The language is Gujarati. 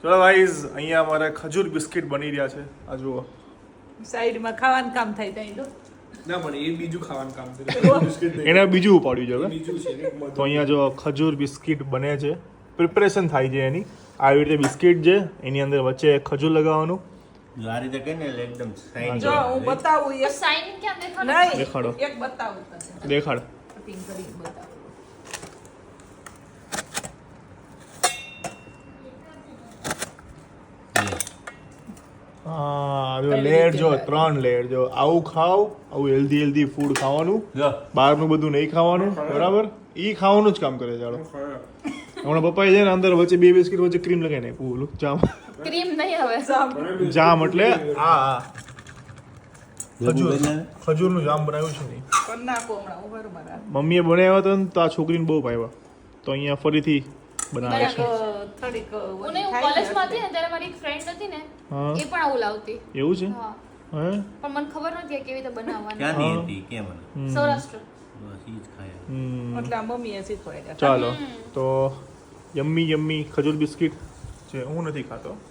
ચલો ગાઈઝ, અહીંયા અમારે ખજૂર બિસ્કિટ બની રહ્યા છે. આ જુઓ. સાઈડમાં ખાવાનું કામ થાય ત્યાં તો ના પણ એ બીજું ખાવાનું કામ કરે એને બીજું ઉપાડ્યું છે હવે. બીજું છે ને તો અહીંયા જો ખજૂર બિસ્કિટ બને છે, પ્રિપરેશન થાય છે એની. આવી રીતે બિસ્કિટ છે, એની અંદર વચ્ચે ખજૂર લગાવવાનું. જો આ રીતે કહીને એટલે એકદમ શાઇન જો હું બતાવું એક સાઈન ક્યાં દેખાડો? નહીં દેખાડો. એક બતાવું તને દેખાડ. કટિંગ કરીને બતાવું. હા, જો લેયર જો 3 લેયર જો. આવું ખાવ, આવું હેલ્ધી ફૂડ ખાવાનું. જો બહારનું બધું નહીં ખાવાનું, બરાબર? ઈ ખાવાનું જ કામ કરે છે. ચાલો, હમણાં પપ્પાએ છે ને અંદર વચ્ચે 2 બિસ્કિટ વચ્ચે ક્રીમ લગાવી નાખ્યું. ઓલું જામ. ક્રીમ નહીં હવે. જામ એટલે આ ભેગું ખજૂર. કરી નાખે. ખજૂરનું જામ બનાવ્યું છે ને. કરી નાખો હમણાં ઉભર મારા મમ્મીએ બનાવ્યો હતો ને તો આ છોકરીને બહુ ભાવ્યા. તો અહીંયા ફરીથી બનાવે છે. થોડીક હું કોલેજમાં હતી ને ત્યારે મારી એક ફ્રેન્ડ હતી ને હા. એ પણ આવું લાવતી. એવું છે? હા. હે? પણ મને ખબર નથી કે કેવી રીતે બનાવવાની. ક્યાંની હતી કેમ મને સૌરાષ્ટ્ર. બસ ઈ જ ખાયા હમ. એટલે આ મમ્મીએ શીખવાડ્યા ચાલો, તો યમ્મી ખજૂર બિસ્કિટ છે. હું નથી ખાતો.